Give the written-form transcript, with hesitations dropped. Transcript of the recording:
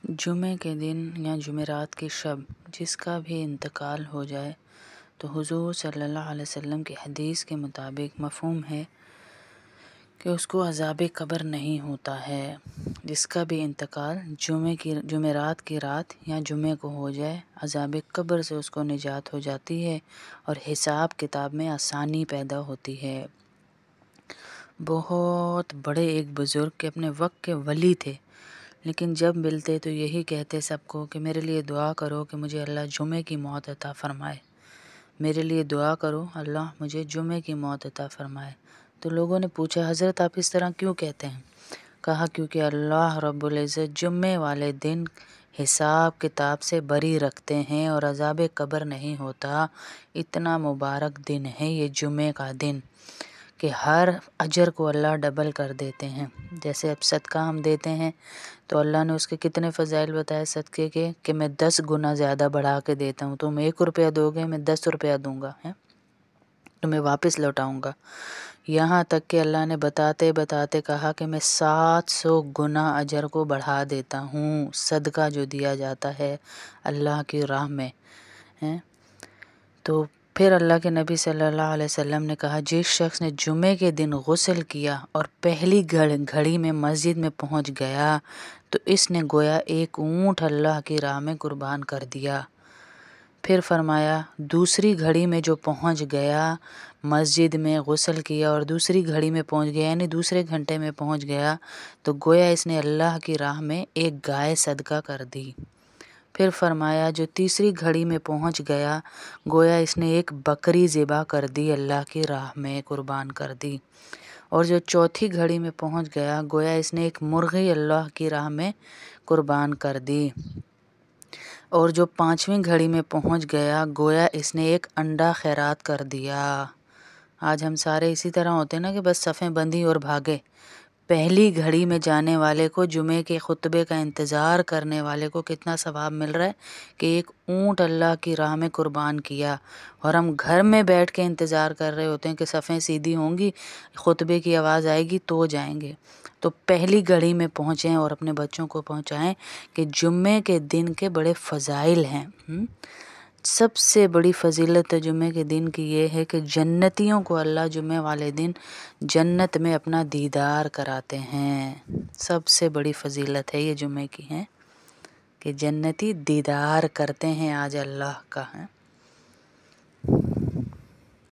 جمعے کے دن یا جمعرات کی شب جس کا بھی انتقال ہو جائے تو حضور صلی اللہ علیہ وسلم کی حدیث کے مطابق مفہوم ہے کہ اس کو عذاب قبر نہیں ہوتا ہے۔ جس کا بھی انتقال جمعرات کی رات یا جمعے کو ہو جائے، عذاب قبر سے اس کو نجات ہو جاتی ہے اور حساب کتاب میں آسانی پیدا ہوتی ہے۔ بہت بڑے ایک بزرگ کے اپنے وقت کے ولی تھے، لیکن جب ملتے تو یہی کہتے سب کو کہ میرے لیے دعا کرو کہ مجھے اللہ جمعے کی موت عطا فرمائے، میرے لیے دعا کرو اللہ مجھے جمعے کی موت عطا فرمائے۔ تو لوگوں نے پوچھا حضرت آپ اس طرح کیوں کہتے ہیں؟ کہا کیونکہ اللہ رب العزت جمعے والے دن حساب کتاب سے بری رکھتے ہیں اور عذاب قبر نہیں ہوتا۔ اتنا مبارک دن ہے یہ جمعے کا دن کہ ہر اجر کو اللہ ڈبل کر دیتے ہیں۔ جیسے اب صدقہ ہم دیتے ہیں تو اللہ نے اس کے کتنے فضائل بتائے صدقے کے کہ میں 10 گنا زیادہ بڑھا کے دیتا ہوں۔ تم 1 روپیہ دو گے میں 10 روپیہ دوں گا، تمہیں واپس لوٹاؤں گا۔ یہاں تک کہ اللہ نے بتاتے بتاتے کہا کہ میں 700 گنا اجر کو بڑھا دیتا ہوں، صدقہ جو دیا جاتا ہے اللہ کی راہ میں۔ تو پھر اللہ کے نبی صلی اللہ علیہ وسلم نے کہا جس شخص نے جمعے کے دن غسل کیا اور پہلی گھڑی میں مسجد میں پہنچ گیا تو اس نے گویا ایک اونٹ اللہ کی راہ میں قربان کر دیا۔ پھر فرمایا دوسری گھڑی میں جو پہنچ گیا، مسجد میں غسل کیا اور دوسری گھڑی میں پہنچ گیا یعنی دوسرے گھنٹے میں پہنچ گیا تو گویا اس نے اللہ کی راہ میں ایک گائے صدقہ کر دی۔ پھر فرمایا جو تیسری گھڑی میں پہنچ گیا گویا اس نے ایک بکری ذبح کر دی، اللہ کی راہ میں قربان کر دی۔ اور جو چوتھی گھڑی میں پہنچ گیا گویا اس نے ایک مرغی اللہ کی راہ میں قربان کر دی۔ اور جو 5ویں گھڑی میں پہنچ گیا گویا اس نے ایک انڈا خیرات کر دیا۔ آج ہم سارے اسی طرح ہوتے ہیں نا کہ بس صفیں بندھی اور بھاگے۔ پہلی گھڑی میں جانے والے کو، جمعے کے خطبے کا انتظار کرنے والے کو کتنا ثواب مل رہا ہے کہ ایک اونٹ اللہ کی راہ میں قربان کیا، اور ہم گھر میں بیٹھ کے انتظار کر رہے ہوتے ہیں کہ صفیں سیدھی ہوں گی، خطبے کی آواز آئے گی تو جائیں گے۔ تو پہلی گھڑی میں پہنچیں اور اپنے بچوں کو پہنچائیں کہ جمعے کے دن کے بڑے فضائل ہیں۔ سب سے بڑی فضیلت جمعے کے دن کی یہ ہے کہ جنتیوں کو اللہ جمعے والے دن جنت میں اپنا دیدار کراتے ہیں۔ سب سے بڑی فضیلت ہے یہ جمعے کی ہے کہ جنتی دیدار کرتے ہیں آج اللہ کا ہے۔